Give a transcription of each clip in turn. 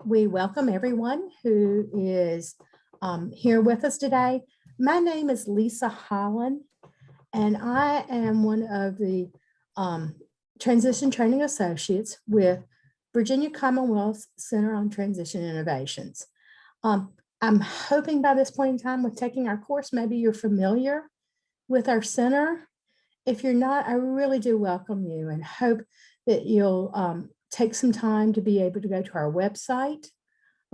We welcome everyone who is here with us today. My name is Lisa Holland, and I am one of the Transition Training Associates with Virginia Commonwealth Center on Transition Innovations. I'm hoping by this point in time with taking our course, maybe you're familiar with our center. If you're not, I really do welcome you and hope that you'll take some time to be able to go to our website,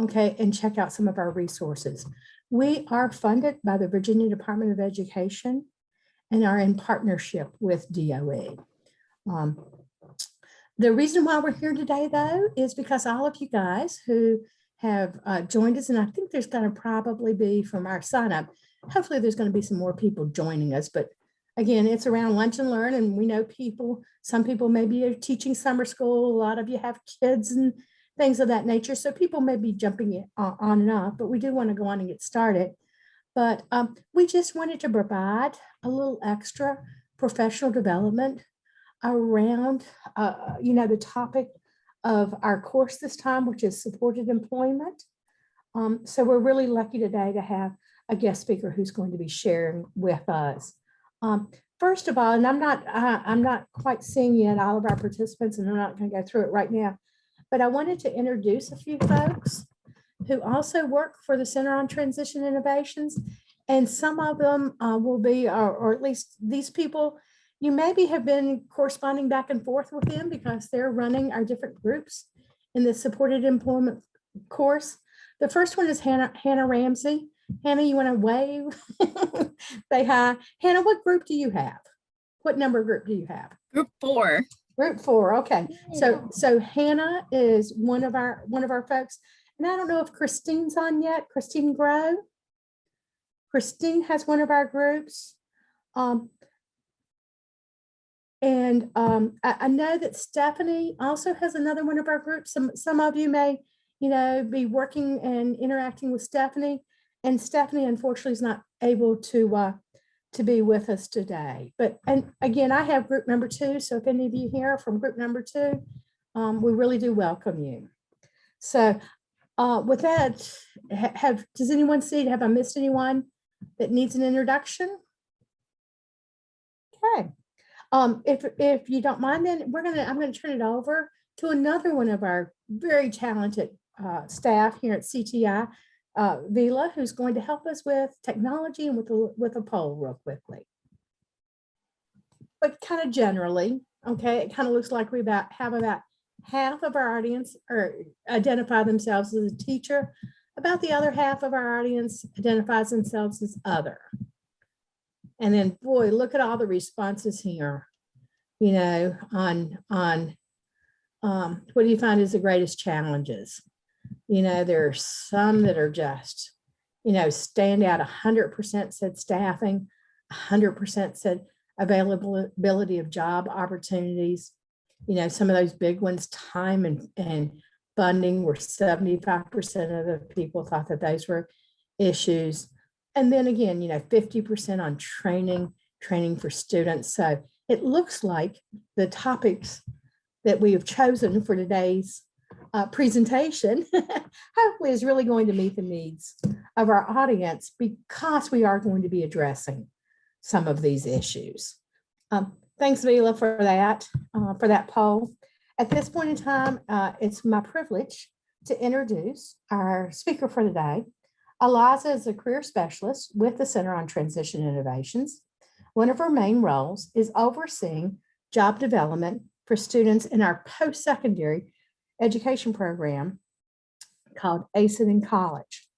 okay, and check out some of our resources. We are funded by the Virginia Department of Education and are in partnership with DOE. The reason why we're here today, though, is because all of you guys who have joined us, and I think there's going to probably be from our sign up, hopefully there's going to be some more people joining us, but again, it's around lunch and learn, and we know people, some people maybe are teaching summer school, a lot of you have kids and things of that nature, so people may be jumping on and off, but we do want to go on and get started. But we just wanted to provide a little extra professional development around, the topic of our course this time, which is supported employment. So we're really lucky today to have a guest speaker who's going to be sharing with us. First of all, and I'm not quite seeing yet all of our participants, and I'm not going to go through it right now, but I wanted to introduce a few folks who also work for the Center on Transition Innovations, and some of them will be, or at least these people, you maybe have been corresponding back and forth with them because they're running our different groups in the supported employment course. The first one is Hannah Ramsey. Hannah, you want to wave? Say hi. Hannah, what group do you have? What number group do you have? Group 4. Group 4. Okay. So Hannah is one of our folks. And I don't know if Christine's on yet. Christine Grove. Christine has one of our groups. I know that Stephanie also has another one of our groups. Some of you may, be working and interacting with Stephanie. And Stephanie, unfortunately, is not able to be with us today. And again, I have group number 2. So if any of you here from group number 2, we really do welcome you. So with that, does anyone see? Have I missed anyone that needs an introduction? Okay. If you don't mind, then I'm going to turn it over to another one of our very talented staff here at CTI. Vila, who's going to help us with technology and with a poll real quickly. But kind of generally, okay, it kind of looks like we have about half of our audience or identify themselves as a teacher. About the other half of our audience identifies themselves as other. And then, boy, look at all the responses here, on what do you find is the greatest challenges? There are some that are just, stand out. 100% said staffing, 100% said availability of job opportunities. Some of those big ones, time and funding, were 75% of the people thought that those were issues. And then again, 50% on training for students. So it looks like the topics that we have chosen for today's presentation hopefully is really going to meet the needs of our audience, because we are going to be addressing some of these issues. Thanks, Vila, for that poll. At this point in time, it's my privilege to introduce our speaker for today. Eliza is a career specialist with the Center on Transition Innovations. One of her main roles is overseeing job development for students in our post-secondary education program called ACE in College.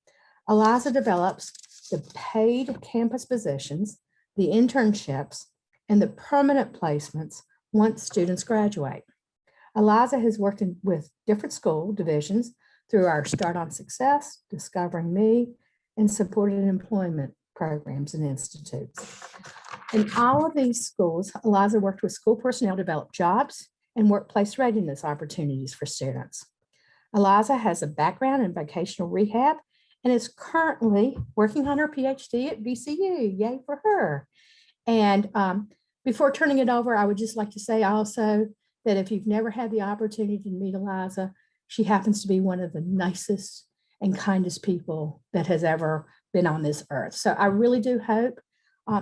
Eliza develops the paid campus positions, the internships, and the permanent placements once students graduate. Eliza has worked with different school divisions through our Start on Success, Discovering Me, and supported employment programs and institutes. In all of these schools, Eliza worked with school personnel to develop jobs and workplace readiness opportunities for students. Eliza has a background in vocational rehab and is currently working on her PhD at VCU. Yay for her. And before turning it over, I would just like to say also that if you've never had the opportunity to meet Eliza, she happens to be one of the nicest and kindest people that has ever been on this earth. So I really do hope,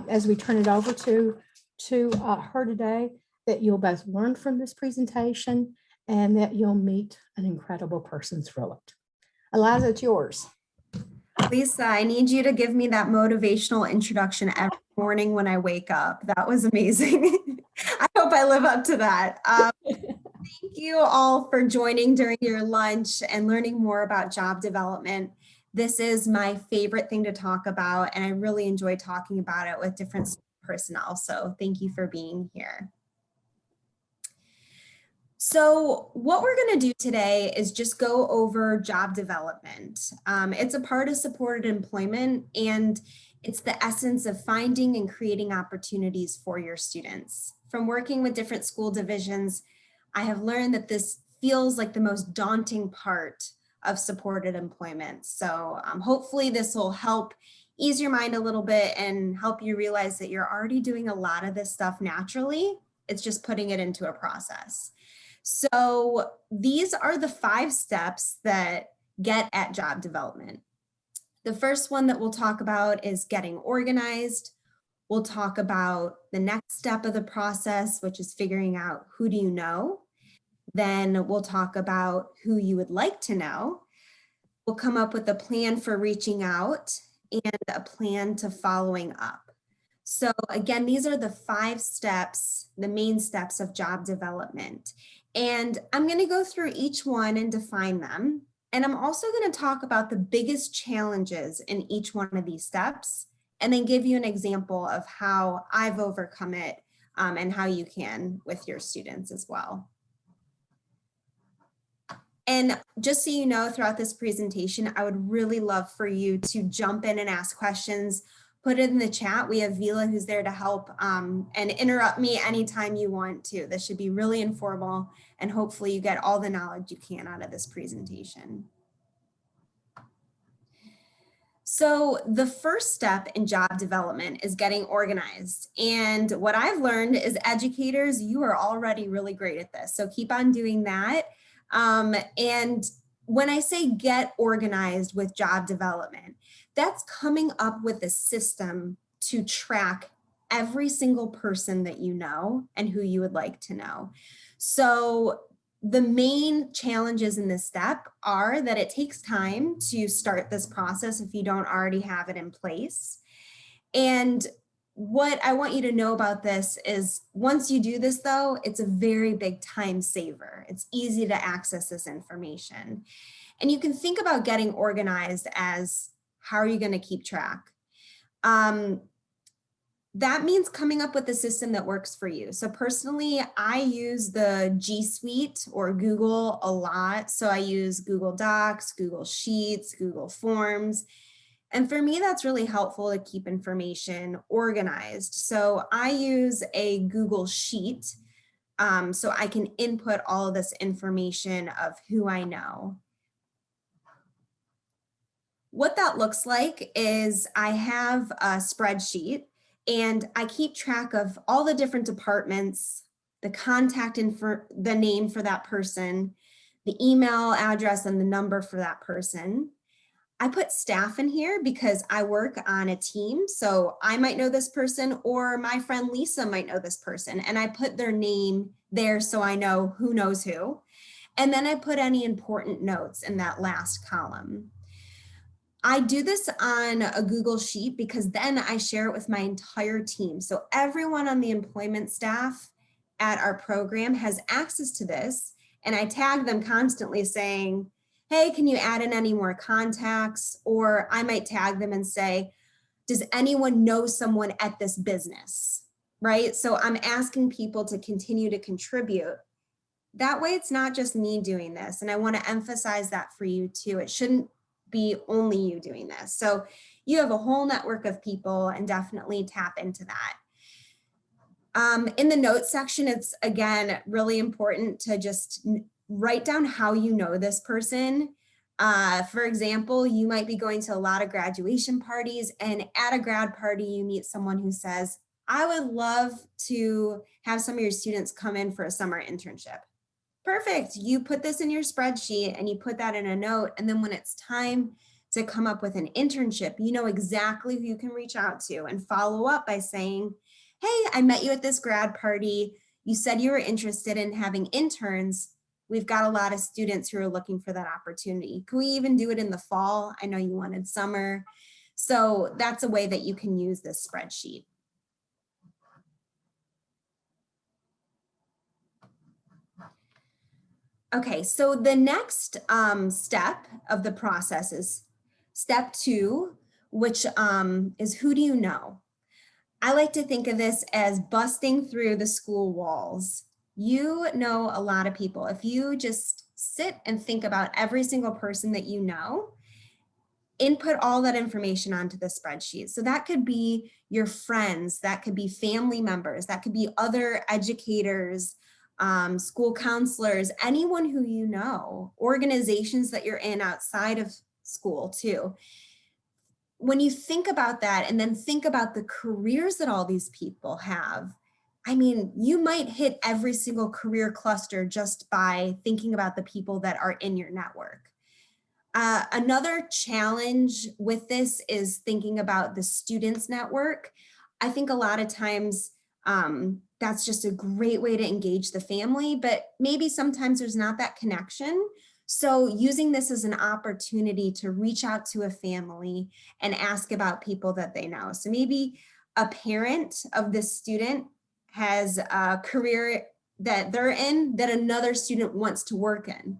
as we turn it over to her today, that you'll both learn from this presentation and that you'll meet an incredible person through it. Eliza, it's yours. Lisa, I need you to give me that motivational introduction every morning when I wake up. That was amazing. I hope I live up to that. Thank you all for joining during your lunch and learning more about job development. This is my favorite thing to talk about, and I really enjoy talking about it with different personnel. So thank you for being here. So what we're going to do today is just go over job development. It's a part of supported employment, and it's the essence of finding and creating opportunities for your students. From working with different school divisions, I have learned that this feels like the most daunting part of supported employment. So hopefully this will help ease your mind a little bit and help you realize that you're already doing a lot of this stuff naturally. It's just putting it into a process. So these are the 5 steps that get at job development. The first one that we'll talk about is getting organized. We'll talk about the next step of the process, which is figuring out who do you know. Then we'll talk about who you would like to know. We'll come up with a plan for reaching out and a plan to following up. So again, these are the 5 steps, the main steps of job development. And I'm going to go through each one and define them. And I'm also going to talk about the biggest challenges in each one of these steps, and then give you an example of how I've overcome it and how you can with your students as well. And just so you know, throughout this presentation, I would really love for you to jump in and ask questions. Put it in the chat. We have Vila who's there to help and interrupt me anytime you want to. This should be really informal, and hopefully you get all the knowledge you can out of this presentation. So the first step in job development is getting organized. And what I've learned is educators, you are already really great at this. So keep on doing that. And when I say get organized with job development, that's coming up with a system to track every single person that you know and who you would like to know. So the main challenges in this step are that it takes time to start this process if you don't already have it in place. And what I want you to know about this is once you do this though, it's a very big time saver. It's easy to access this information. And you can think about getting organized as how are you going to keep track? That means coming up with a system that works for you. So personally, I use the G Suite or Google a lot. So I use Google Docs, Google Sheets, Google Forms. And for me, that's really helpful to keep information organized. So I use a Google Sheet so I can input all of this information of who I know. What that looks like is I have a spreadsheet and I keep track of all the different departments, the contact info, the name for that person, the email address and the number for that person. I put staff in here because I work on a team. So I might know this person or my friend Lisa might know this person, and I put their name there so I know who knows who. And then I put any important notes in that last column. I do this on a Google Sheet because then I share it with my entire team. So everyone on the employment staff at our program has access to this, and I tag them constantly saying, hey, can you add in any more contacts? Or I might tag them and say, does anyone know someone at this business, right? So I'm asking people to continue to contribute. That way it's not just me doing this. And I want to emphasize that for you too. It shouldn't be only you doing this. So you have a whole network of people, and definitely tap into that. In the notes section, it's again really important to just write down how you know this person. For example, you might be going to a lot of graduation parties, and at a grad party, you meet someone who says, I would love to have some of your students come in for a summer internship. Perfect. You put this in your spreadsheet and you put that in a note. And then when it's time to come up with an internship, you know exactly who you can reach out to and follow up by saying, hey, I met you at this grad party. You said you were interested in having interns. We've got a lot of students who are looking for that opportunity. Can we even do it in the fall? I know you wanted summer. So that's a way that you can use this spreadsheet. Okay, so the next step of the process is step 2, which is who do you know? I like to think of this as busting through the school walls. You know a lot of people. If you just sit and think about every single person that you know, input all that information onto the spreadsheet. So that could be your friends, that could be family members, that could be other educators, school counselors, anyone who you know, organizations that you're in outside of school too. When you think about that and then think about the careers that all these people have, I mean, you might hit every single career cluster just by thinking about the people that are in your network. Another challenge with this is thinking about the students network. I think a lot of times that's just a great way to engage the family, but maybe sometimes there's not that connection. So using this as an opportunity to reach out to a family and ask about people that they know. So maybe a parent of this student has a career that they're in that another student wants to work in.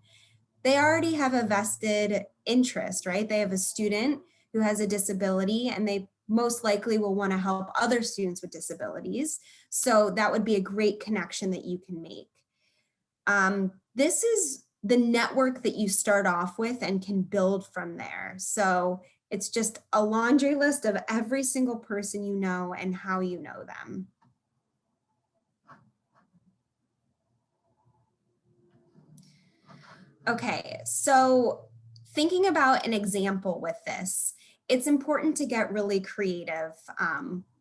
They already have a vested interest, right? They have a student who has a disability and they most likely will want to help other students with disabilities. So that would be a great connection that you can make. This is the network that you start off with and can build from there. So it's just a laundry list of every single person you know and how you know them. Okay, so thinking about an example with this, it's important to get really creative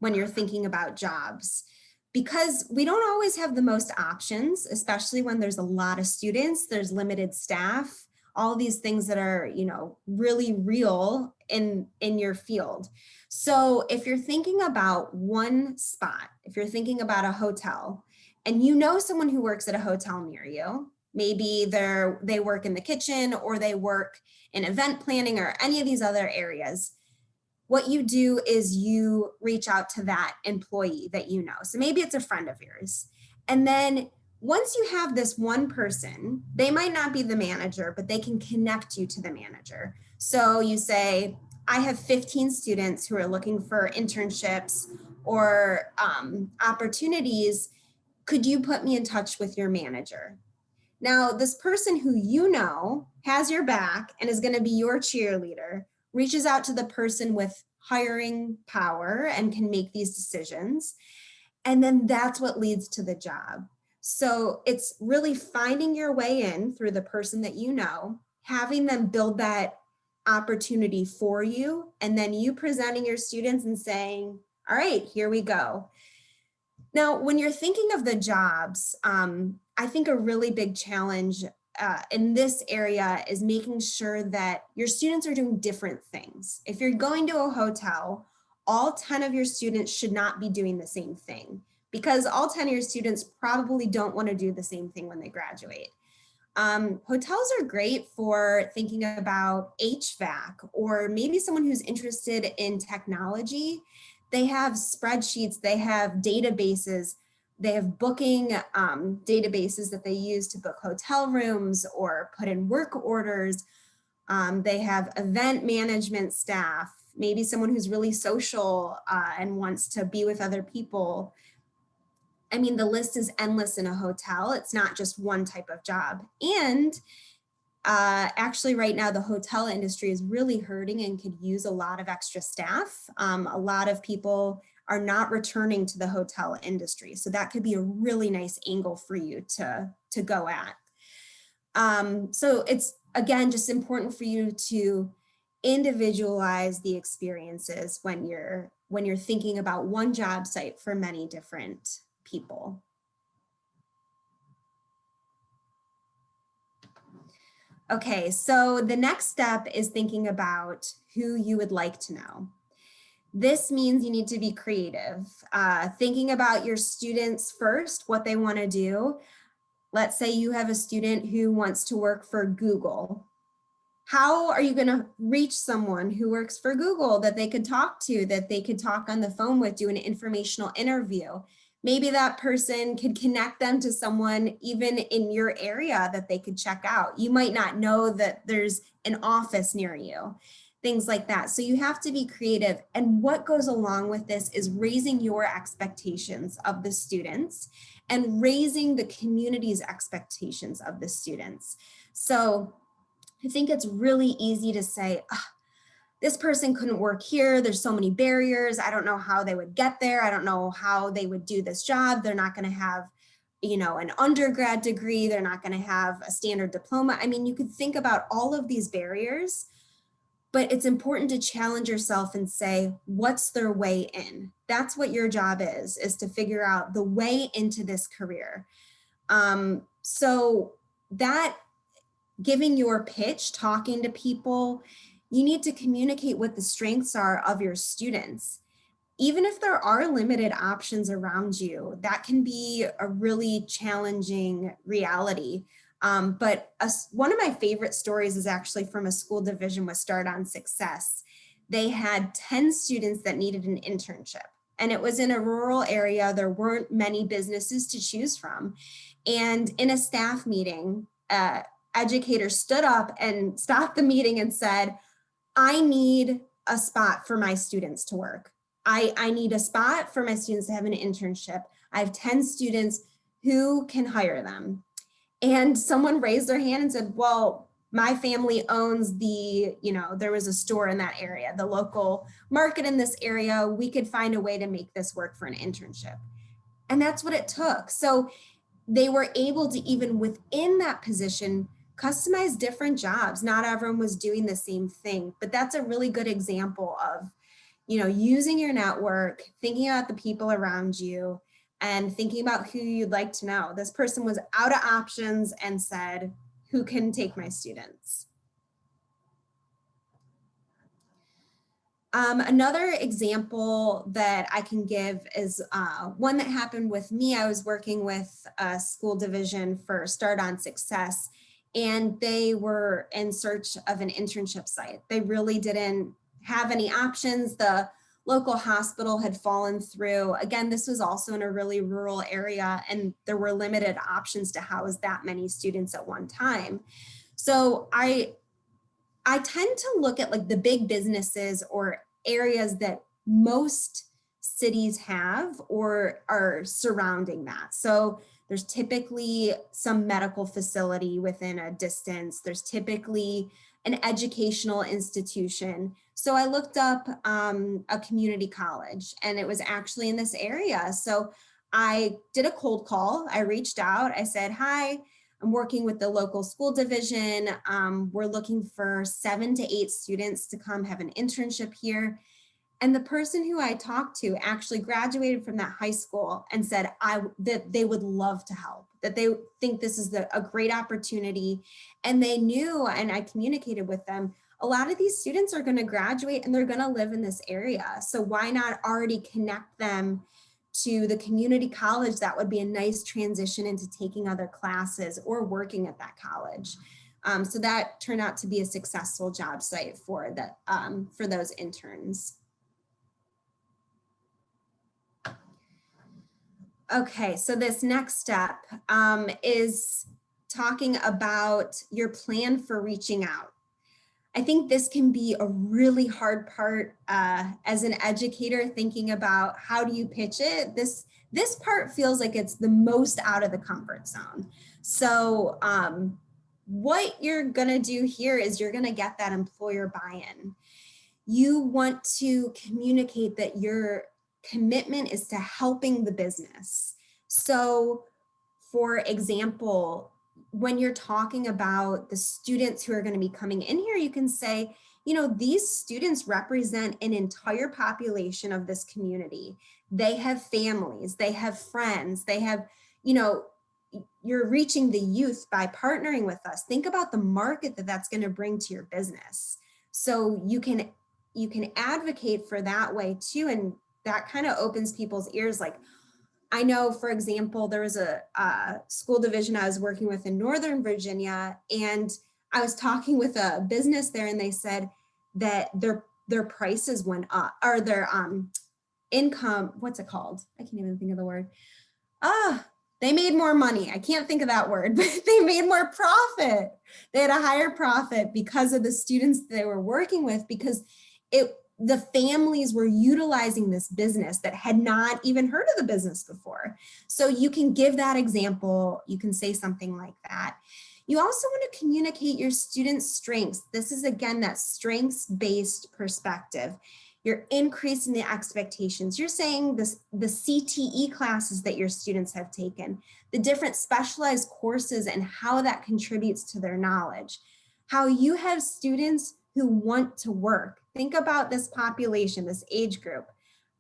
when you're thinking about jobs because we don't always have the most options, especially when there's a lot of students, there's limited staff, all these things that are, you know, really real in your field. So if you're thinking about one spot, if you're thinking about a hotel and you know someone who works at a hotel near you, maybe they work in the kitchen or they work in event planning or any of these other areas. What you do is you reach out to that employee that you know. So maybe it's a friend of yours. And then once you have this one person, they might not be the manager, but they can connect you to the manager. So you say, I have 15 students who are looking for internships or opportunities. Could you put me in touch with your manager? Now, this person who you know has your back and is going to be your cheerleader reaches out to the person with hiring power and can make these decisions. And then that's what leads to the job. So it's really finding your way in through the person that you know, having them build that opportunity for you, and then you presenting your students and saying, all right, here we go. Now, when you're thinking of the jobs, I think a really big challenge in this area is making sure that your students are doing different things. If you're going to a hotel, all 10 of your students should not be doing the same thing because all 10 of your students probably don't want to do the same thing when they graduate. Hotels are great for thinking about HVAC or maybe someone who's interested in technology. They have spreadsheets, they have databases, they have booking databases that they use to book hotel rooms or put in work orders. They have event management staff, maybe someone who's really social and wants to be with other people. I mean, the list is endless in a hotel. It's not just one type of job. And actually right now the hotel industry is really hurting and could use a lot of extra staff. A lot of people are not returning to the hotel industry. So that could be a really nice angle for you to go at. So it's, again, just important for you to individualize the experiences when you're thinking about one job site for many different people. Okay, so the next step is thinking about who you would like to know. This means you need to be creative, thinking about your students first, what they want to do. Let's say you have a student who wants to work for Google. How are you going to reach someone who works for Google that they could talk to, that they could talk on the phone with, do an informational interview? Maybe that person could connect them to someone even in your area that they could check out. You might not know that there's an office near you, things like that. So you have to be creative. And what goes along with this is raising your expectations of the students and raising the community's expectations of the students. So I think it's really easy to say, this person couldn't work here. There's so many barriers. I don't know how they would get there. I don't know how they would do this job. They're not going to have, an undergrad degree. They're not going to have a standard diploma. I mean, you could think about all of these barriers, but it's important to challenge yourself and say, what's their way in? That's what your job is to figure out the way into this career. So that giving your pitch, talking to people, you need to communicate what the strengths are of your students. Even if there are limited options around you, that can be a really challenging reality. But one of my favorite stories is actually from a school division with Start on Success. They had 10 students that needed an internship, and it was in a rural area. There weren't many businesses to choose from. And in a staff meeting, educator stood up and stopped the meeting and said, I need a spot for my students to work. I need a spot for my students to have an internship. I have 10 students. Who can hire them? And someone raised their hand and said, well, my family owns there was a store in that area, the local market in this area. We could find a way to make this work for an internship. And that's what it took. So they were able to, even within that position, customize different jobs. Not everyone was doing the same thing, but that's a really good example of, using your network, thinking about the people around you, and thinking about who you'd like to know. This person was out of options and said, who can take my students? Another example that I can give is one that happened with me. I was working with a school division for Start on Success, and they were in search of an internship site. They really didn't have any options. The local hospital had fallen through. Again, this was also in a really rural area, and there were limited options to house that many students at one time. So I tend to look at like the big businesses or areas that most cities have or are surrounding that. So there's typically some medical facility within a distance. There's typically an educational institution. So I looked up a community college, and it was actually in this area. So I did a cold call. I reached out. I said, hi, I'm working with the local school division. We're looking for 7 to 8 students to come have an internship here. And the person who I talked to actually graduated from that high school and said that they would love to help, that they think this is a great opportunity. And they knew, and I communicated with them, a lot of these students are going to graduate and they're going to live in this area. So why not already connect them to the community college? That would be a nice transition into taking other classes or working at that college. So that turned out to be a successful job site for those interns. Okay, so this next step is talking about your plan for reaching out. I think this can be a really hard part as an educator, thinking about how do you pitch it. This part feels like it's the most out of the comfort zone. So what you're gonna do here is you're gonna get that employer buy-in. You want to communicate that your commitment is to helping the business. So for example, when you're talking about the students who are going to be coming in here, you can say, these students represent an entire population of this community. They have families, they have friends, they have, you're reaching the youth by partnering with us. Think about the market that that's going to bring to your business. So you can advocate for that way too. And that kind of opens people's ears. Like, I know, for example, there was a school division I was working with in Northern Virginia, and I was talking with a business there, and they said that their prices went up, or their income, what's it called? I can't even think of the word. They made more money. I can't think of that word, but they made more profit. They had a higher profit because of the students they were working with, because the families were utilizing this business that had not even heard of the business before. So you can give that example. You can say something like that. You also want to communicate your students' strengths. This is, again, that strengths-based perspective. You're increasing the expectations. You're saying this, the CTE classes that your students have taken, the different specialized courses and how that contributes to their knowledge. How you have students who want to work. Think about this population, this age group.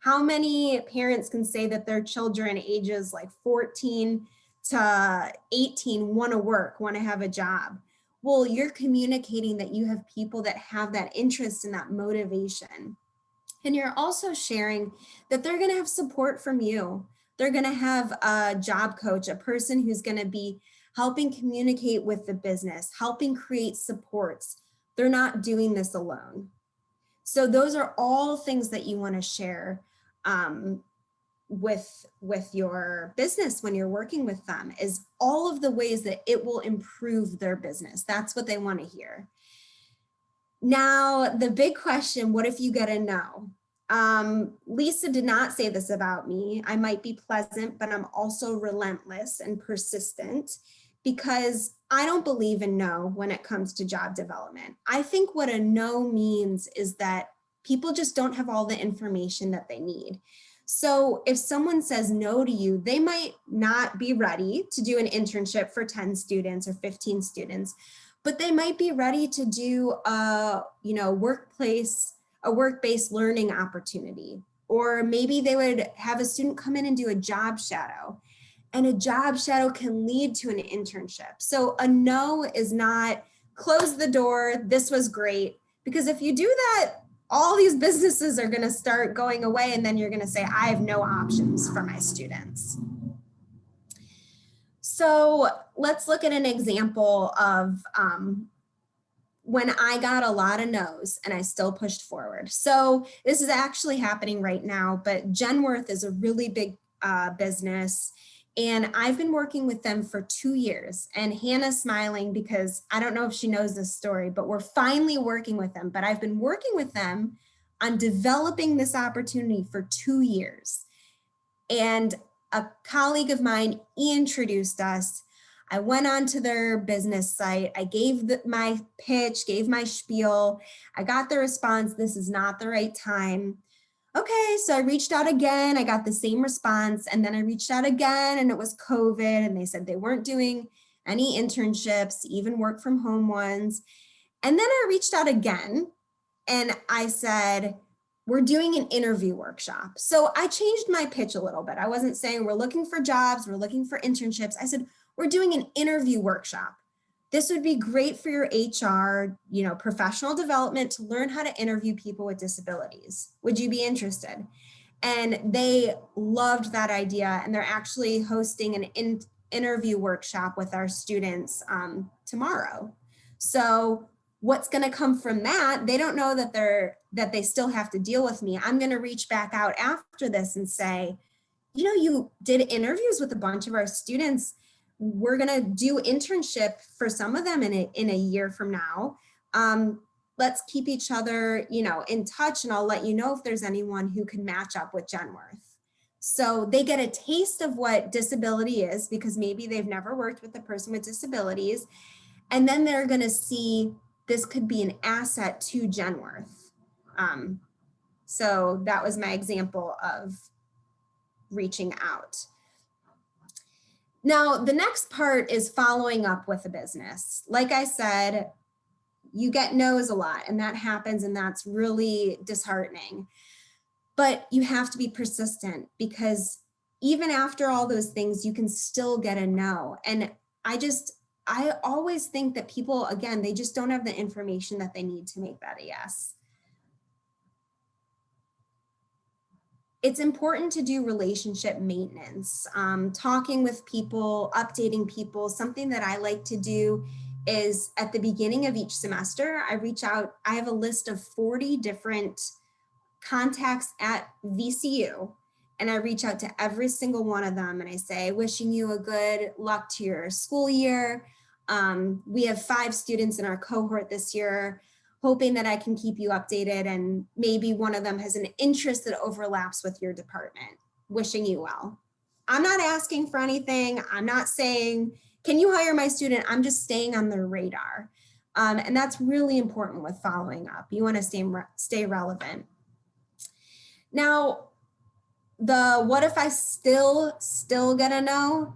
How many parents can say that their children ages like 14 to 18 want to work, want to have a job? Well, you're communicating that you have people that have that interest and that motivation. And you're also sharing that they're going to have support from you. They're going to have a job coach, a person who's going to be helping communicate with the business, helping create supports. They're not doing this alone. So those are all things that you want to share with your business when you're working with them, is all of the ways that it will improve their business. That's what they want to hear. Now, the big question, what if you get a no? Lisa did not say this about me. I might be pleasant, but I'm also relentless and persistent, because I don't believe in no when it comes to job development. I think what a no means is that people just don't have all the information that they need. So if someone says no to you, they might not be ready to do an internship for 10 students or 15 students, but they might be ready to do a work-based learning opportunity. Or maybe they would have a student come in and do a job shadow, and a job shadow can lead to an internship. So a no is not close the door, this was great, because if you do that, all these businesses are going to start going away, and then you're going to say, I have no options for my students. So let's look at an example of when I got a lot of no's and I still pushed forward. So this is actually happening right now, but Genworth is a really big business, and I've been working with them for 2 years. And Hannah's smiling because I don't know if she knows this story, but we're finally working with them. But I've been working with them on developing this opportunity for 2 years. And a colleague of mine introduced us. I went onto their business site. I gave my pitch, gave my spiel. I got the response, this is not the right time. Okay, so I reached out again. I got the same response. And then I reached out again, and it was COVID. And they said they weren't doing any internships, even work from home ones. And then I reached out again, and I said, we're doing an interview workshop. So I changed my pitch a little bit. I wasn't saying we're looking for jobs, we're looking for internships. I said, we're doing an interview workshop. This would be great for your HR, professional development, to learn how to interview people with disabilities. Would you be interested? And they loved that idea. And they're actually hosting an interview workshop with our students tomorrow. So what's going to come from that? They don't know that they still have to deal with me. I'm going to reach back out after this and say, you did interviews with a bunch of our students. We're going to do internship for some of them in a year from now. Let's keep each other, in touch, and I'll let you know if there's anyone who can match up with Genworth. So they get a taste of what disability is, because maybe they've never worked with a person with disabilities. And then they're going to see this could be an asset to Genworth. So that was my example of reaching out. Now, the next part is following up with a business. Like I said, you get no's a lot, and that happens, and that's really disheartening. But you have to be persistent, because even after all those things, you can still get a no. And I always think that people, again, they just don't have the information that they need to make that a yes. It's important to do relationship maintenance, talking with people, updating people. Something that I like to do is at the beginning of each semester, I reach out, I have a list of 40 different contacts at VCU, and I reach out to every single one of them and I say, wishing you a good luck to your school year. We have 5 students in our cohort this year, hoping that I can keep you updated, and maybe one of them has an interest that overlaps with your department. Wishing you well. I'm not asking for anything. I'm not saying, can you hire my student? I'm just staying on their radar. And that's really important with following up. You want to stay relevant. Now, the what if I still get a no?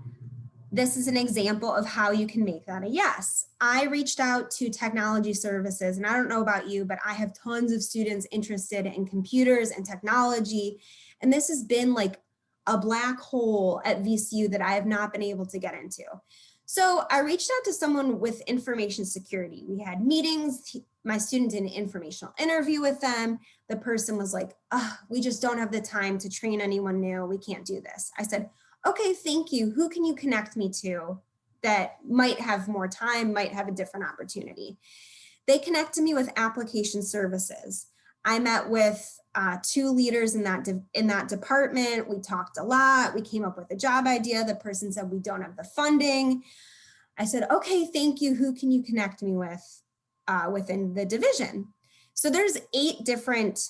This is an example of how you can make that a yes. I reached out to technology services, and I don't know about you, but I have tons of students interested in computers and technology. And this has been like a black hole at VCU that I have not been able to get into. So I reached out to someone with information security. We had meetings. My student did an informational interview with them. The person was like, oh, we just don't have the time to train anyone new. We can't do this. I said, okay, thank you. Who can you connect me to that might have more time, might have a different opportunity? They connected me with application services. I met with 2 leaders in that department. We talked a lot. We came up with a job idea. The person said, we don't have the funding. I said, okay, thank you. Who can you connect me with within the division? So there's 8 different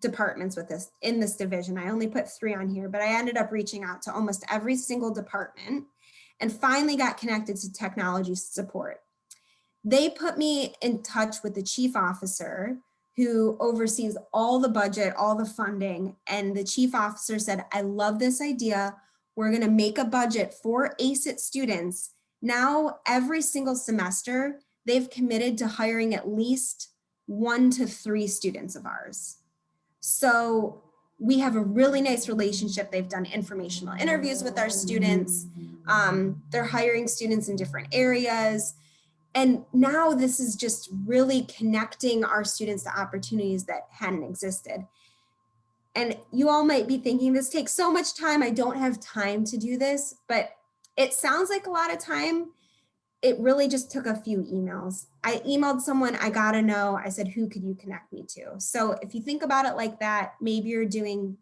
departments in this division. I only put 3 on here, but I ended up reaching out to almost every single department and finally got connected to technology support. They put me in touch with the chief officer who oversees all the budget, all the funding. And the chief officer said, I love this idea. We're going to make a budget for ACET students. Now, every single semester, they've committed to hiring at least 1 to 3 students of ours. So we have a really nice relationship. They've done informational interviews with our students. They're hiring students in different areas. And now this is just really connecting our students to opportunities that hadn't existed. And you all might be thinking, this takes so much time. I don't have time to do this, but it sounds like a lot of time. It really just took a few emails. I emailed someone, I got to know. I said, who could you connect me to? So if you think about it like that, maybe you're doing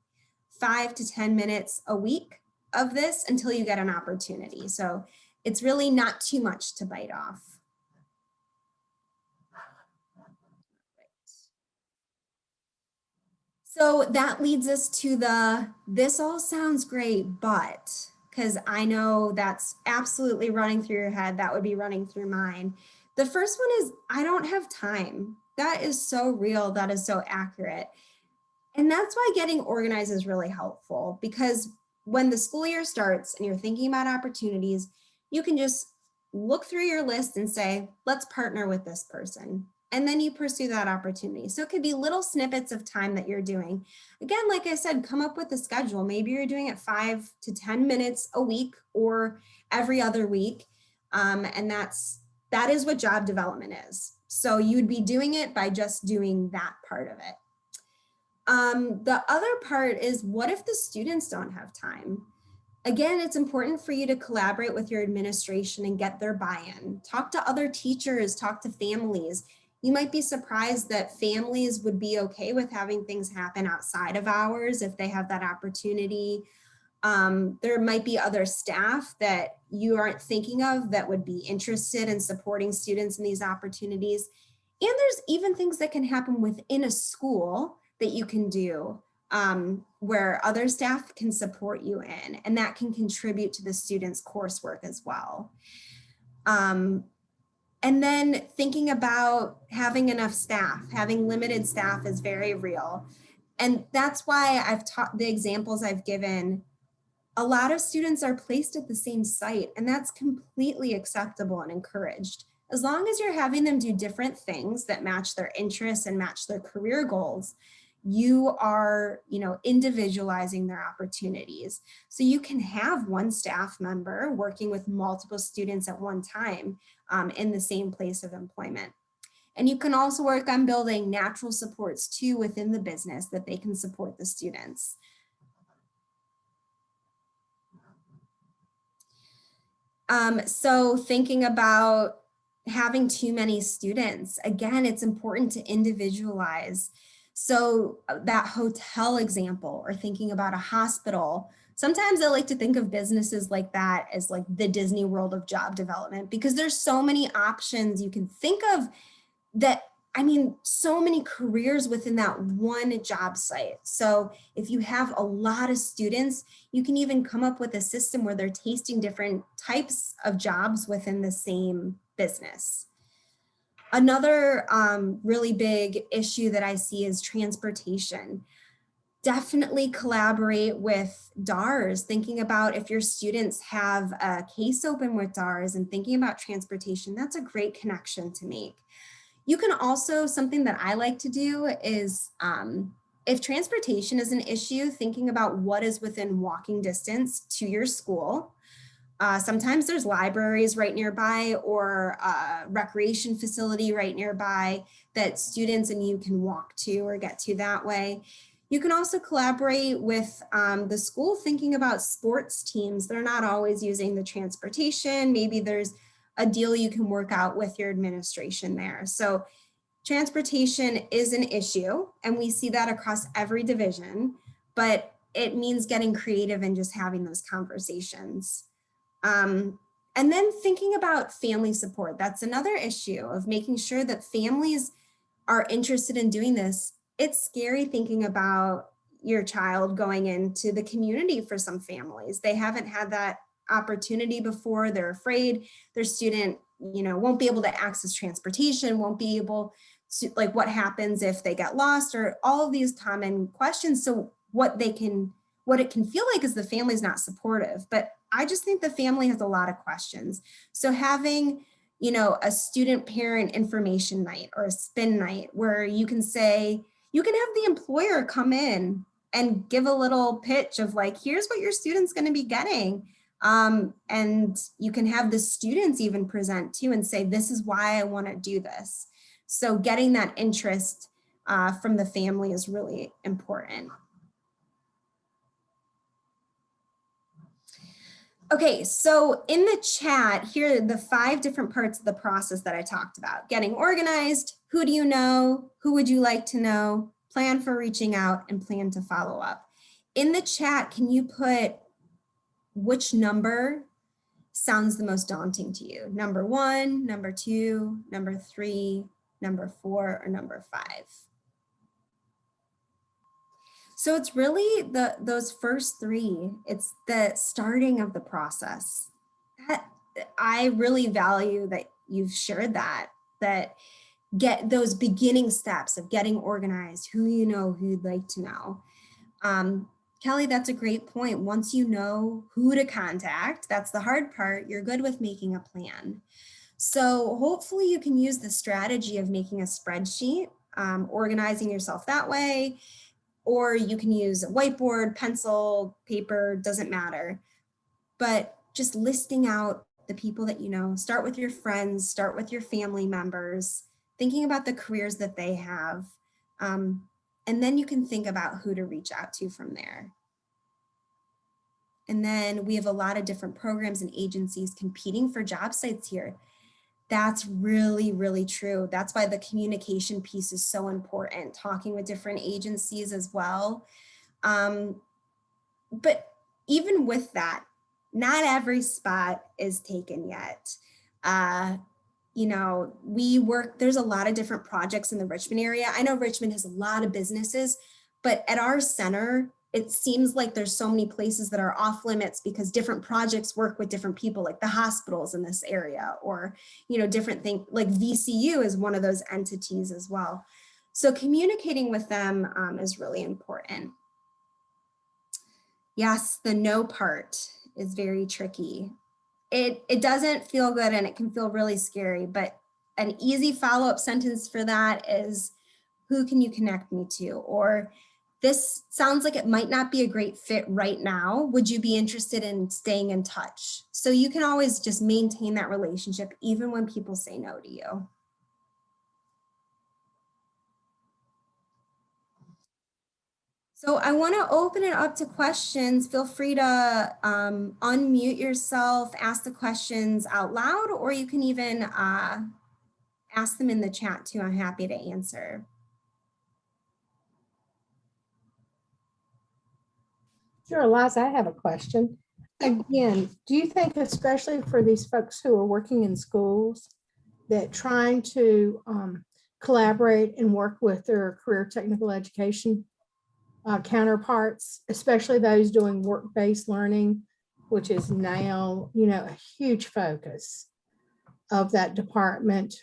5 to 10 minutes a week of this until you get an opportunity. So it's really not too much to bite off. So that leads us to this all sounds great, but, because I know that's absolutely running through your head, that would be running through mine. The first one is, I don't have time. That is so real, that is so accurate. And that's why getting organized is really helpful, because when the school year starts and you're thinking about opportunities, you can just look through your list and say, let's partner with this person. And then you pursue that opportunity. So it could be little snippets of time that you're doing. Again, like I said, come up with a schedule. Maybe you're doing it 5 to 10 minutes a week or every other week. And that is what job development is. So you'd be doing it by just doing that part of it. The other part is, what if the students don't have time? Again, it's important for you to collaborate with your administration and get their buy-in. Talk to other teachers, talk to families. You might be surprised that families would be okay with having things happen outside of hours if they have that opportunity. There might be other staff that you aren't thinking of that would be interested in supporting students in these opportunities. And there's even things that can happen within a school that you can do where other staff can support you in, and that can contribute to the students' coursework as well. And then thinking about having enough staff, having limited staff is very real. And that's why I've taught the examples I've given. A lot of students are placed at the same site, and that's completely acceptable and encouraged. As long as you're having them do different things that match their interests and match their career goals, you are, individualizing their opportunities. So you can have one staff member working with multiple students at one time in the same place of employment. And you can also work on building natural supports too within the business that they can support the students. So thinking about having too many students, again, it's important to individualize. So that hotel example, or thinking about a hospital, sometimes I like to think of businesses like that as like the Disney World of job development, because there's so many options you can think of that, so many careers within that one job site. So if you have a lot of students, you can even come up with a system where they're tasting different types of jobs within the same business. Another really big issue that I see is transportation. Definitely collaborate with DARS, thinking about if your students have a case open with DARS and thinking about transportation, that's a great connection to make. You can also, something that I like to do is if transportation is an issue, thinking about what is within walking distance to your school. Sometimes there's libraries right nearby or a recreation facility right nearby that students and you can walk to or get to that way. You can also collaborate with the school thinking about sports teams. They're not always using the transportation. Maybe there's a deal you can work out with your administration there. So transportation is an issue, and we see that across every division, but it means getting creative and just having those conversations. And then thinking about family support. That's another issue of making sure that families are interested in doing this. It's scary thinking about your child going into the community for some families. They haven't had that opportunity before. They're afraid their student, won't be able to access transportation, won't be able to, like, what happens if they get lost, or all of these common questions. So what it can feel like is the family's not supportive, but I just think the family has a lot of questions. So having, a student parent information night or a spin night where you can say, you can have the employer come in and give a little pitch of like, here's what your student's going to be getting. And you can have the students even present too and say, this is why I want to do this. So getting that interest from the family is really important. Okay, so in the chat, here are the 5 different parts of the process that I talked about. Getting organized, who do you know, who would you like to know, plan for reaching out, and plan to follow up. In the chat, can you put which number sounds the most daunting to you? Number 1, number 2, number 3, number 4, or number 5? So it's really those first 3. It's the starting of the process. I really value that you've shared that get those beginning steps of getting organized, who you know, who you'd like to know. Kelly, that's a great point. Once you know who to contact, that's the hard part, you're good with making a plan. So hopefully you can use the strategy of making a spreadsheet, organizing yourself that way, or you can use a whiteboard, pencil, paper, doesn't matter. But just listing out the people that you know, start with your friends, start with your family members, thinking about the careers that they have. And then you can think about who to reach out to from there. And then we have a lot of different programs and agencies competing for job sites here. That's really, really true. That's why the communication piece is so important, talking with different agencies as well. But even with that, not every spot is taken yet. There's a lot of different projects in the Richmond area. I know Richmond has a lot of businesses, but at our center, it seems like there's so many places that are off limits because different projects work with different people, like the hospitals in this area, or, different things, like VCU is one of those entities as well. So communicating with them is really important. Yes, the no part is very tricky. It doesn't feel good and it can feel really scary, but an easy follow-up sentence for that is, Who can you connect me to? Or this sounds like it might not be a great fit right now. Would you be interested in staying in touch? So you can always just maintain that relationship even when people say no to you. So I want to open it up to questions. Feel free to unmute yourself, ask the questions out loud, or you can even ask them in the chat too. I'm happy to answer. Sure, Liza, I have a question. Again, do you think, especially for these folks who are working in schools, that trying to collaborate and work with their career technical education counterparts, especially those doing work-based learning, which is now, a huge focus of that department,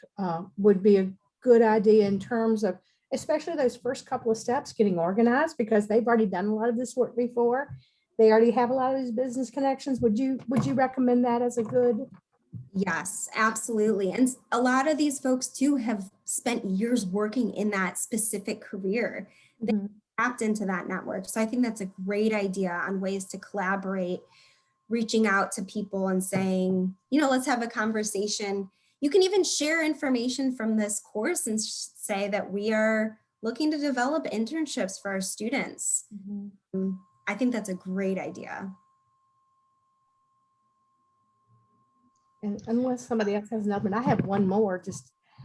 would be a good idea in terms of, especially those first couple of steps, getting organized, because they've already done a lot of this work before. They already have a lot of these business connections. Would you recommend that as a good? Yes, absolutely. And a lot of these folks too have spent years working in that specific career. They tapped into that network. So I think that's a great idea on ways to collaborate, reaching out to people and saying, let's have a conversation. You can even share information from this course and say that we are looking to develop internships for our students. I think that's a great idea. And unless somebody else has another, and I have one more,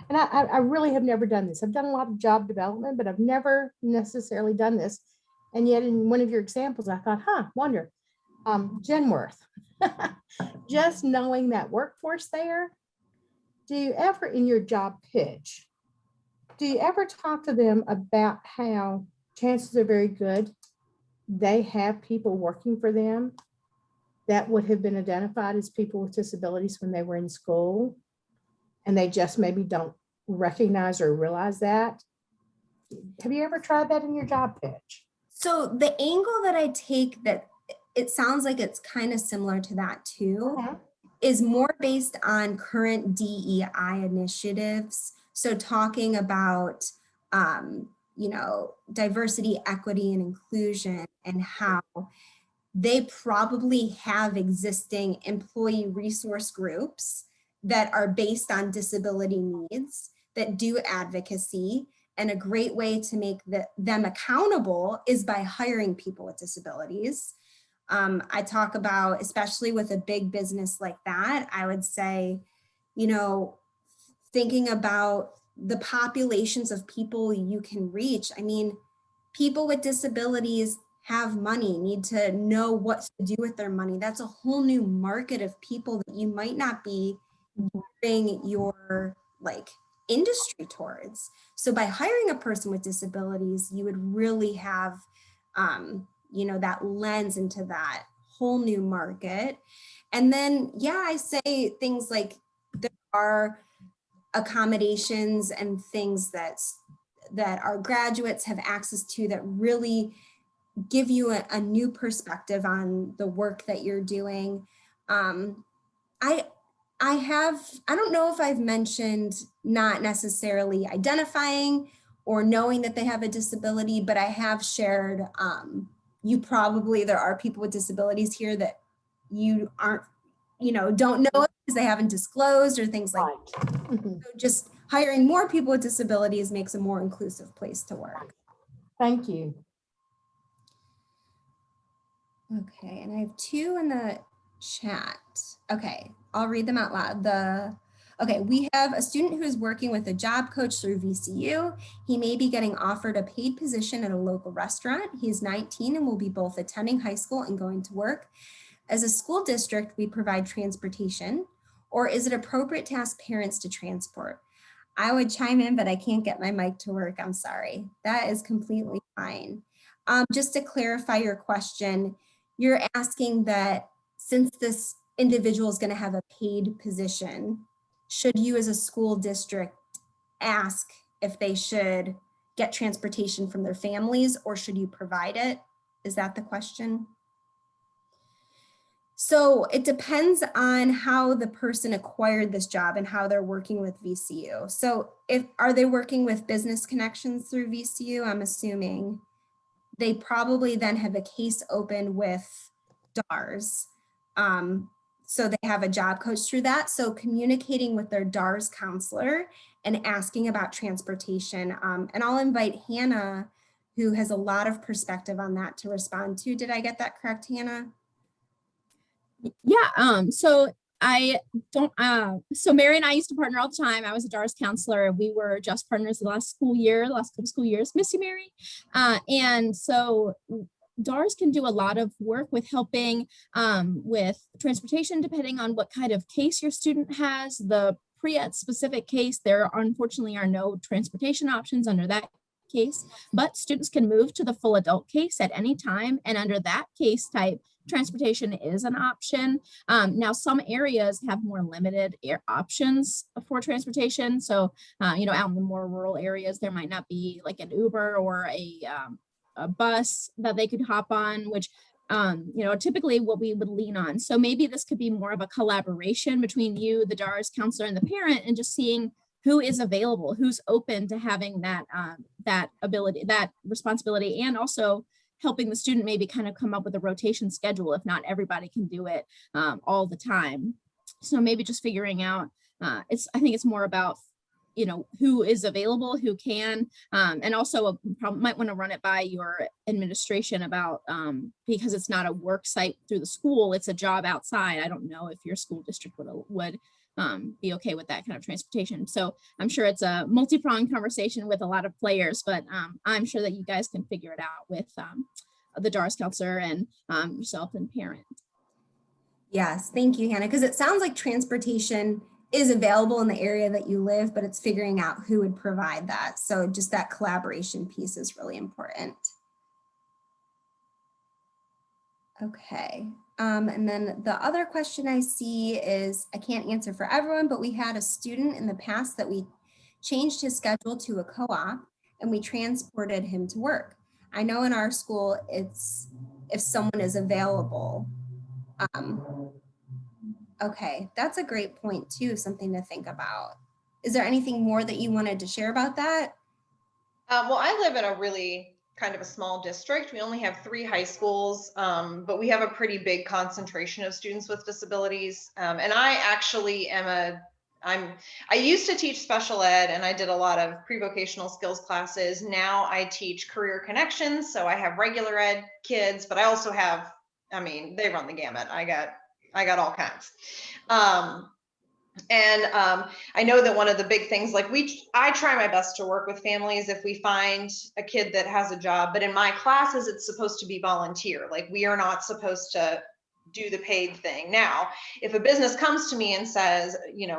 and I really have never done this. I've done a lot of job development, but I've never necessarily done this. And yet in one of your examples, I thought, wonder, Genworth, just knowing that workforce there, do you ever, in your job pitch, do you ever talk to them about how chances are very good they have people working for them that would have been identified as people with disabilities when they were in school, and they just maybe don't recognize or realize that? Have you ever tried that in your job pitch? So the angle that I take, that it sounds like it's kind of similar to that too, is more based on current DEI initiatives. So talking about, diversity, equity, and inclusion, and how they probably have existing employee resource groups that are based on disability needs, that do advocacy. And a great way to make them accountable is by hiring people with disabilities. I talk about, especially with a big business like that, I would say, thinking about the populations of people you can reach. I mean, people with disabilities have money, need to know what to do with their money. That's a whole new market of people that you might not be gearing your industry towards. So by hiring a person with disabilities, you would really have, that lens into that whole new market. And then, I say things like there are accommodations and things that our graduates have access to that really give you a new perspective on the work that you're doing. I don't know if I've mentioned not necessarily identifying or knowing that they have a disability, but I have shared, there are people with disabilities here that you aren't, don't know because they haven't disclosed or things like that. So just hiring more people with disabilities makes a more inclusive place to work. Thank you. Okay, and I have two in the chat. Okay, I'll read them out loud. Okay, we have a student who is working with a job coach through VCU. He may be getting offered a paid position at a local restaurant. He's 19 and will be both attending high school and going to work. As a school district, we provide transportation, or is it appropriate to ask parents to transport? I would chime in, but I can't get my mic to work. I'm sorry. That is completely fine. Just to clarify your question, you're asking that since this individual is going to have a paid position, should you as a school district ask if they should get transportation from their families, or should you provide it? Is that the question? So it depends on how the person acquired this job and how they're working with VCU. So are they working with business connections through VCU? I'm assuming they probably then have a case open with DARS. So they have a job coach through that. So communicating with their DARS counselor and asking about transportation. And I'll invite Hannah, who has a lot of perspective on that, to respond to. Did I get that correct, Hannah? Yeah, so I don't, so Mary and I used to partner all the time. I was a DARS counselor. We were just partners the last school year, the last couple school years. Miss you, Mary. And so DARS can do a lot of work with helping with transportation, depending on what kind of case your student has. The pre-ed specific case, there unfortunately are no transportation options under that case, but students can move to the full adult case at any time. And under that case type, transportation is an option. Now, some areas have more limited options for transportation. So, out in the more rural areas, there might not be like an Uber or a bus that they could hop on, which typically what we would lean on. So maybe this could be more of a collaboration between you, the DARS counselor, and the parent, and just seeing who is available, who's open to having that ability, that responsibility, and also helping the student maybe kind of come up with a rotation schedule if not everybody can do it all the time. So maybe just figuring out, I think it's more about, who is available, who can, and also might want to run it by your administration about, because it's not a work site through the school, it's a job outside. I don't know if your school district would be okay with that kind of transportation. So I'm sure it's a multi-pronged conversation with a lot of players, but I'm sure that you guys can figure it out with the DARS counselor and yourself and parent. Yes, thank you, Hannah, because it sounds like transportation is available in the area that you live, but it's figuring out who would provide that. So just that collaboration piece is really important. Okay. And then the other question I see is, I can't answer for everyone, but we had a student in the past that we changed his schedule to a co-op and we transported him to work. I know in our school, it's if someone is available. Okay, that's a great point too, something to think about. Is there anything more that you wanted to share about that? Well, I live in a really kind of a small district. We only have 3 high schools, but we have a pretty big concentration of students with disabilities. And I actually I used to teach special ed and I did a lot of pre-vocational skills classes. Now I teach career connections. So I have regular ed kids, but I also have, they run the gamut. I got all kinds. I know that one of the big things, I try my best to work with families if we find a kid that has a job, but in my classes, it's supposed to be volunteer. Like, we are not supposed to do the paid thing. Now, if a business comes to me and says,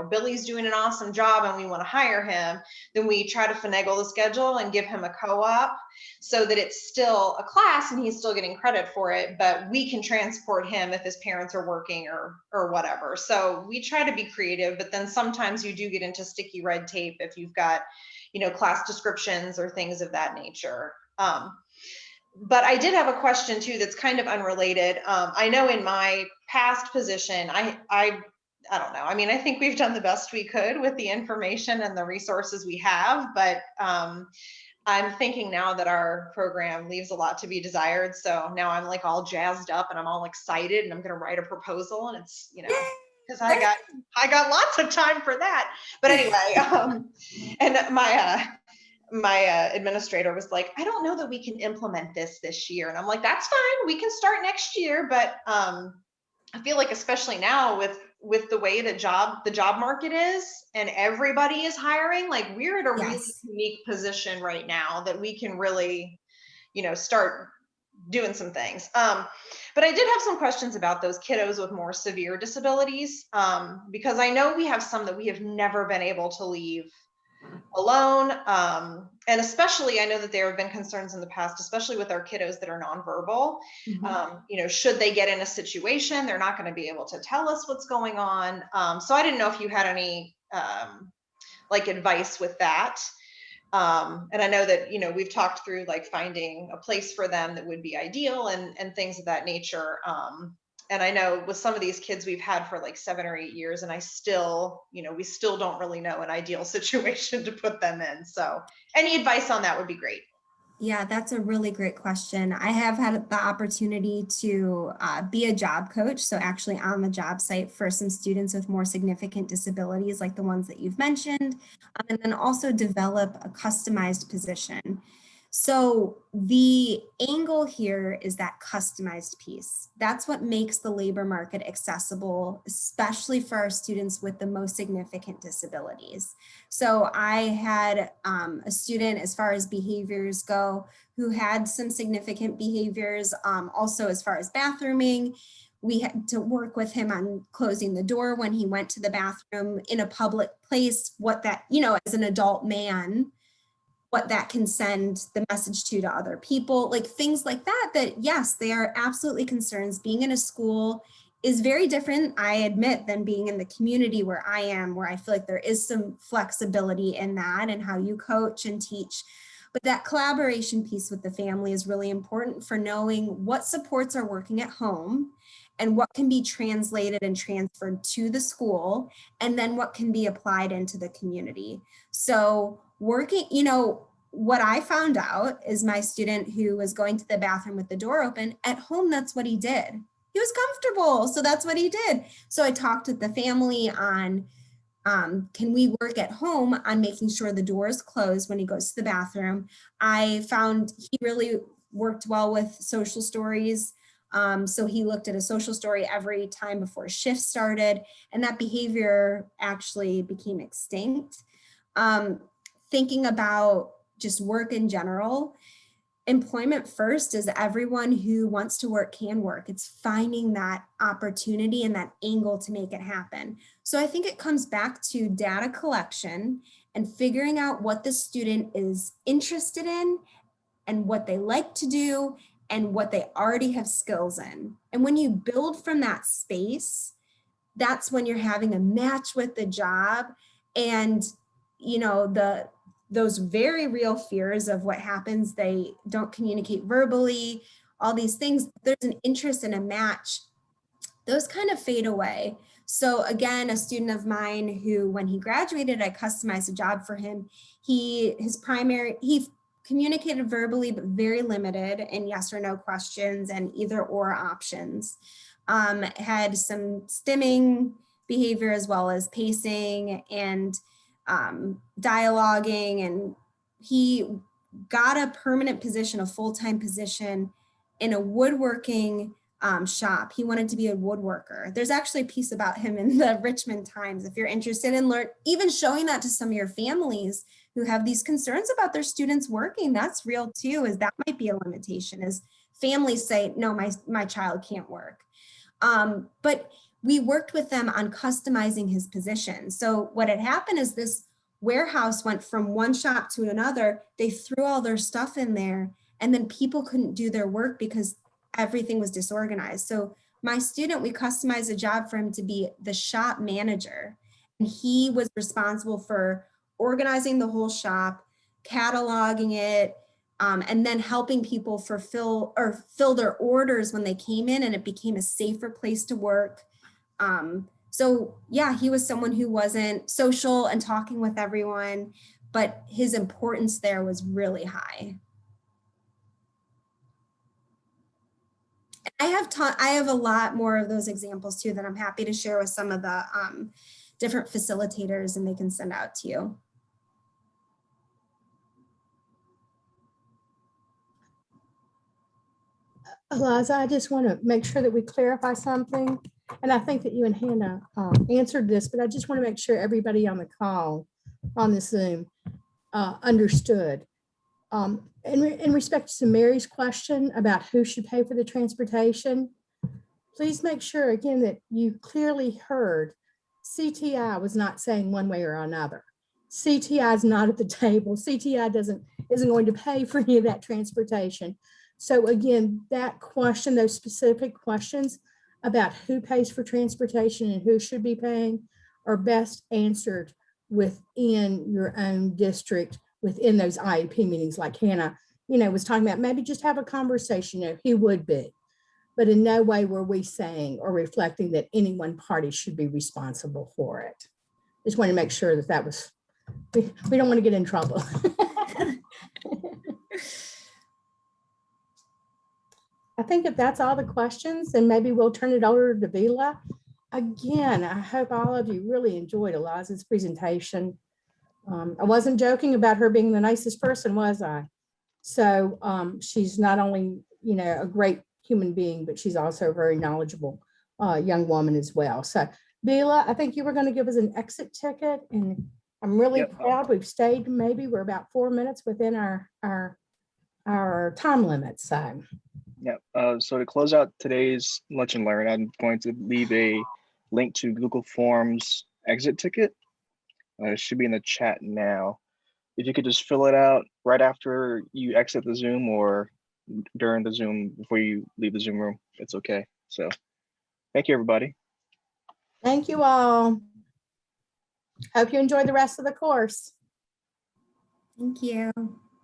Billy's doing an awesome job and we want to hire him, then we try to finagle the schedule and give him a co-op so that it's still a class and he's still getting credit for it, but we can transport him if his parents are working or whatever. So we try to be creative, but then sometimes you do get into sticky red tape if you've got, class descriptions or things of that nature. But I did have a question too that's kind of unrelated. I know in my past position, I don't know. I think we've done the best we could with the information and the resources we have, but I'm thinking now that our program leaves a lot to be desired. So now I'm like all jazzed up and I'm all excited and I'm going to write a proposal and it's, because I got lots of time for that. But anyway, and my administrator was like, I don't know that we can implement this year. And I'm like, that's fine. We can start next year. But I feel like, especially now with the way the job market is and everybody is hiring, like, we're at a really unique position right now that we can really, start doing some things. But I did have some questions about those kiddos with more severe disabilities, because I know we have some that we have never been able to leave alone. And especially, I know that there have been concerns in the past, especially with our kiddos that are nonverbal. Mm-hmm. Should they get in a situation, they're not going to be able to tell us what's going on. So I didn't know if you had any advice with that. And I know that, we've talked through finding a place for them that would be ideal and things of that nature. And I know with some of these kids we've had for like 7 or 8 years, and I still, we still don't really know an ideal situation to put them in. So any advice on that would be great. Yeah, that's a really great question. I have had the opportunity to be a job coach, so actually on the job site for some students with more significant disabilities like the ones that you've mentioned, and then also develop a customized position. So the angle here is that customized piece. That's what makes the labor market accessible, especially for our students with the most significant disabilities. So I had a student, as far as behaviors go, who had some significant behaviors, also as far as bathrooming. We had to work with him on closing the door when he went to the bathroom in a public place, what that, as an adult man, what that can send the message to other people, like things like that, that yes, they are absolutely concerns. Being in a school is very different, I admit, than being in the community where I am, where I feel like there is some flexibility in that and how you coach and teach. But that collaboration piece with the family is really important for knowing what supports are working at home and what can be translated and transferred to the school, and then what can be applied into the community. So working, what I found out is my student who was going to the bathroom with the door open, at home, that's what he did. He was comfortable, so that's what he did. So I talked with the family on, can we work at home on making sure the door is closed when he goes to the bathroom? I found he really worked well with social stories. So he looked at a social story every time before shift started, and that behavior actually became extinct. Thinking about just work in general, employment first is everyone who wants to work can work. It's finding that opportunity and that angle to make it happen. So I think it comes back to data collection and figuring out what the student is interested in and what they like to do and what they already have skills in. And when you build from that space, that's when you're having a match with the job. And those very real fears of what happens, they don't communicate verbally, all these things, there's an interest in a match, those kind of fade away. So again, a student of mine who, when he graduated, I customized a job for him. He communicated verbally, but very limited in yes or no questions and either or options. Had some stimming behavior as well as pacing and dialoguing, and he got a permanent position, a full-time position in a woodworking shop. He wanted to be a woodworker. There's actually a piece about him in the Richmond Times. If you're interested in even showing that to some of your families who have these concerns about their students working, that's real too, is that might be a limitation, is families say, no, my child can't work. But we worked with them on customizing his position. So what had happened is this warehouse went from one shop to another. They threw all their stuff in there, and then people couldn't do their work because everything was disorganized. So my student, we customized a job for him to be the shop manager. And he was responsible for organizing the whole shop, cataloging it, and then helping people fill their orders when they came in, and it became a safer place to work. So yeah, he was someone who wasn't social and talking with everyone, but his importance there was really high. I have a lot more of those examples too that I'm happy to share with some of the different facilitators, and they can send out to you. Eliza, I just want to make sure that we clarify something. And I think that you and Hannah answered this, but I just want to make sure everybody on the call on the Zoom understood. In respect to Mary's question about who should pay for the transportation, please make sure again that you clearly heard CTI was not saying one way or another. CTI is not at the table. CTI isn't going to pay for any of that transportation. So again, that question, those specific questions about who pays for transportation and who should be paying are best answered within your own district, within those IEP meetings, like Hannah, was talking about. Maybe just have a conversation of who would be. but in no way were we saying or reflecting that any one party should be responsible for it. Just want to make sure that that was, we don't want to get in trouble. I think if that's all the questions, then maybe we'll turn it over to Vila. Again, I hope all of you really enjoyed Eliza's presentation. I wasn't joking about her being the nicest person, was I? So she's not only, you know, a great human being, but she's also a very knowledgeable young woman as well. So Vila, I think you were going to give us an exit ticket, and I'm really proud we've stayed. Maybe we're about 4 minutes within our time limit. So. Yeah. So to close out today's Lunch and Learn, I'm going to leave a link to Google Forms exit ticket. It should be in the chat now. If you could just fill it out right after you exit the Zoom or during the Zoom before you leave the Zoom room, it's okay. So thank you, everybody. Thank you all. Hope you enjoy the rest of the course. Thank you.